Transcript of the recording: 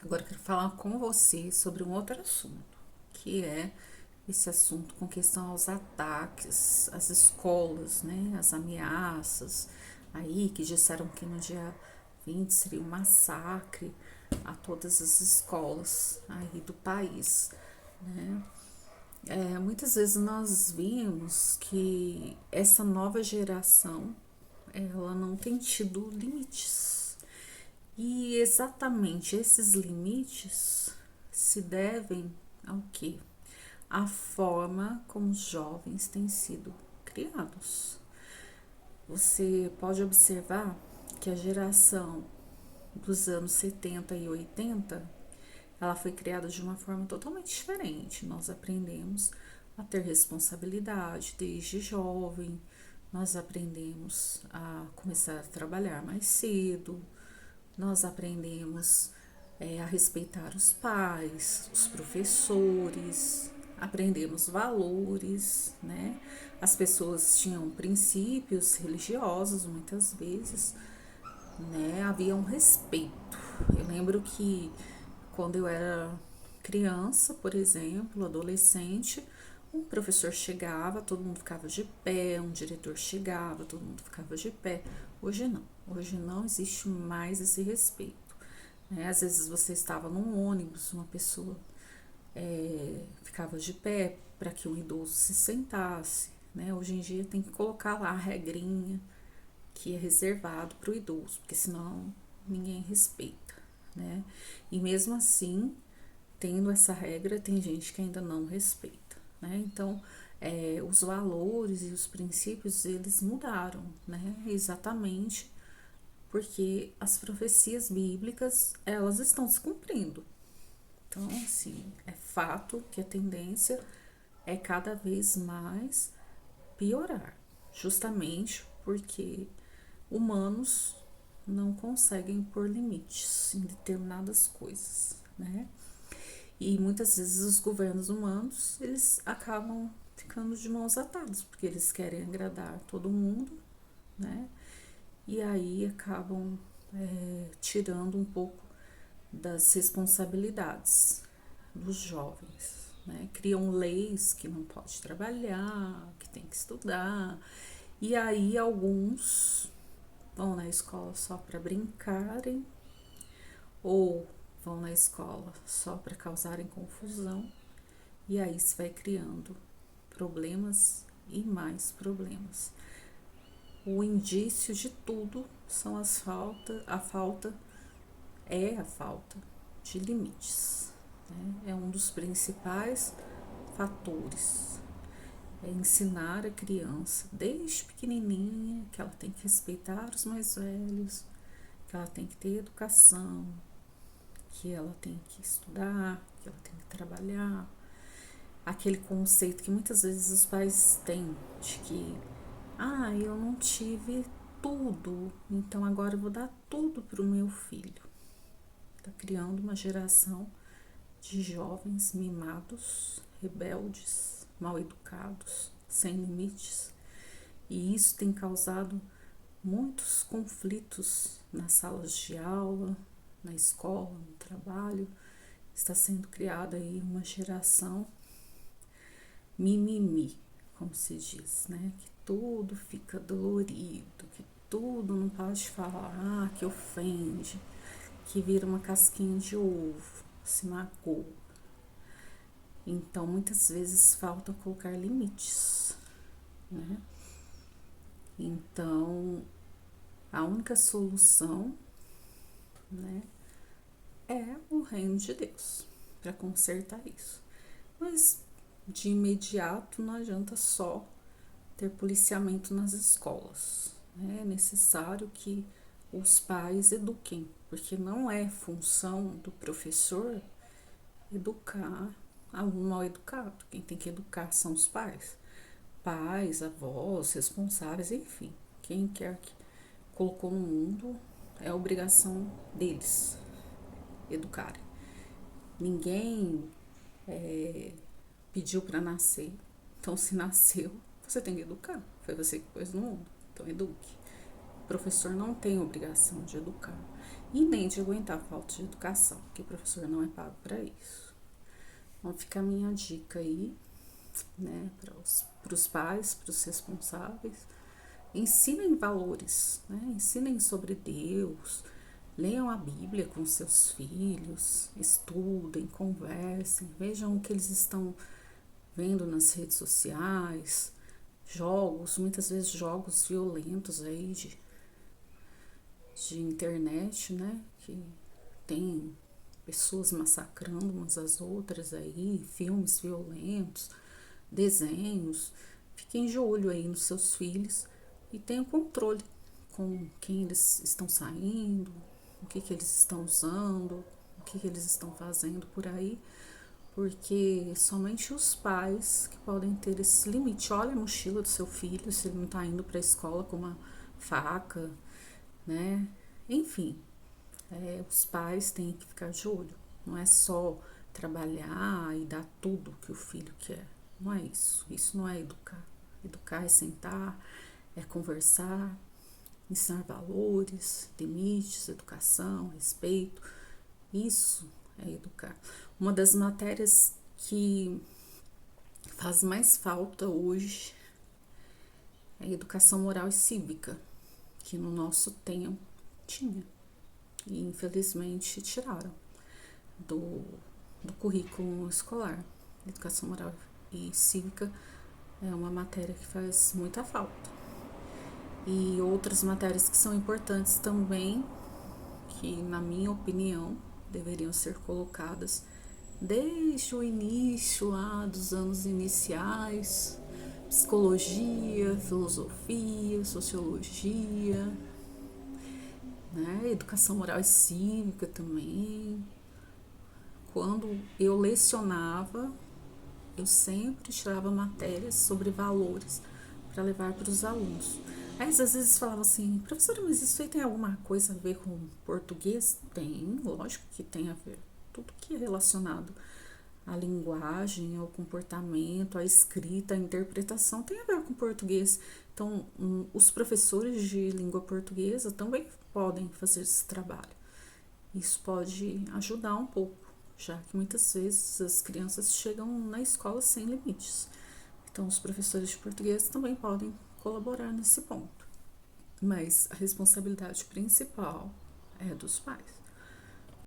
Agora eu quero falar com você sobre um outro assunto, que é esse assunto com questão aos ataques às escolas, né? As ameaças aí que disseram que no dia 20 seria um massacre a todas as escolas aí do país, né? Muitas vezes nós vimos que essa nova geração ela não tem tido limites. E exatamente esses limites se devem ao quê? A forma como os jovens têm sido criados. Você pode observar que a geração dos anos 70 e 80 ela foi criada de uma forma totalmente diferente. Nós aprendemos a ter responsabilidade desde jovem, nós aprendemos a começar a trabalhar mais cedo, nós aprendemos a respeitar os pais, os professores, aprendemos valores, né? As pessoas tinham princípios religiosos muitas vezes, né? Havia um respeito. Eu lembro que quando eu era criança, por exemplo, adolescente, um professor chegava, todo mundo ficava de pé, um diretor chegava, todo mundo ficava de pé. Hoje não. Hoje não existe mais esse respeito. Né? Às vezes você estava num ônibus, uma pessoa ficava de pé para que um idoso se sentasse. Né? Hoje em dia tem que colocar lá a regrinha que é reservado para o idoso, porque senão ninguém respeita. Né? E mesmo assim, tendo essa regra, tem gente que ainda não respeita. Né? Então, os valores e os princípios, eles mudaram, né? Exatamente porque as profecias bíblicas, elas estão se cumprindo. Então, assim, é fato que a tendência é cada vez mais piorar, justamente porque humanos não conseguem pôr limites em determinadas coisas, né? E muitas vezes os governos humanos, eles acabam ficando de mãos atadas, porque eles querem agradar todo mundo, né? E aí acabam tirando um pouco das responsabilidades dos jovens, né? Criam leis que não pode trabalhar, que tem que estudar, e aí alguns vão na escola só para brincarem ou vão na escola só para causarem confusão, e aí se vai criando problemas e mais problemas. O indício de tudo são a falta de limites. Né? É um dos principais fatores. É ensinar a criança desde pequenininha que ela tem que respeitar os mais velhos, que ela tem que ter educação, que ela tem que estudar, que ela tem que trabalhar. Aquele conceito que muitas vezes os pais têm de que eu não tive tudo, então agora eu vou dar tudo para o meu filho. Está criando uma geração de jovens mimados, rebeldes, mal educados, sem limites. E isso tem causado muitos conflitos nas salas de aula, na escola, no trabalho. Está sendo criada aí uma geração mimimi, como se diz, né? Que tudo fica dolorido, que tudo não pode falar, que ofende, que vira uma casquinha de ovo, se magoa. Então, muitas vezes falta colocar limites, né? Então, a única solução, né, é o reino de Deus para consertar isso. Mas de imediato não adianta só ter policiamento nas escolas. Né? É necessário que os pais eduquem, porque não é função do professor educar aluno mal educado. Quem tem que educar são os pais. Pais, avós, responsáveis, enfim. Quem quer que colocou no mundo é obrigação deles educarem. Ninguém pediu para nascer. Então, se nasceu, você tem que educar. Foi você que pôs no mundo. Então, eduque. O professor não tem obrigação de educar e nem de aguentar a falta de educação, porque o professor não é pago para isso. Então fica a minha dica aí, né, para os pais, para os responsáveis. Ensinem valores, né? Ensinem sobre Deus, leiam a Bíblia com seus filhos, estudem, conversem, vejam o que eles estão vendo nas redes sociais, jogos, muitas vezes jogos violentos aí de internet, né? Que tem pessoas massacrando umas às outras aí, filmes violentos, desenhos. Fiquem de olho aí nos seus filhos e tenham controle com quem eles estão saindo, o que eles estão usando, o que eles estão fazendo por aí, porque somente os pais que podem ter esse limite. Olha a mochila do seu filho, se ele não está indo para a escola com uma faca, né? Enfim, os pais têm que ficar de olho. Não é só trabalhar e dar tudo que o filho quer. Não é isso. Isso não é educar. Educar é sentar, é conversar, ensinar valores, limites, educação, respeito. Isso é educar. Uma das matérias que faz mais falta hoje é educação moral e cívica, que no nosso tempo tinha. E infelizmente tiraram do currículo escolar. Educação moral e cívica é uma matéria que faz muita falta. E outras matérias que são importantes também, que na minha opinião deveriam ser colocadas desde o início lá dos anos iniciais: psicologia, filosofia, sociologia, né? Educação moral e cívica também. Quando eu lecionava, eu sempre tirava matérias sobre valores para levar para os alunos. Aí às vezes falava assim: professora, mas isso aí tem alguma coisa a ver com português? Tem, lógico que tem a ver. Tudo que é relacionado à linguagem, ao comportamento, à escrita, à interpretação tem a ver com português. Então, os professores de língua portuguesa também podem fazer esse trabalho. Isso pode ajudar um pouco, já que muitas vezes as crianças chegam na escola sem limites. Então, os professores de português também podem colaborar nesse ponto. Mas a responsabilidade principal é dos pais.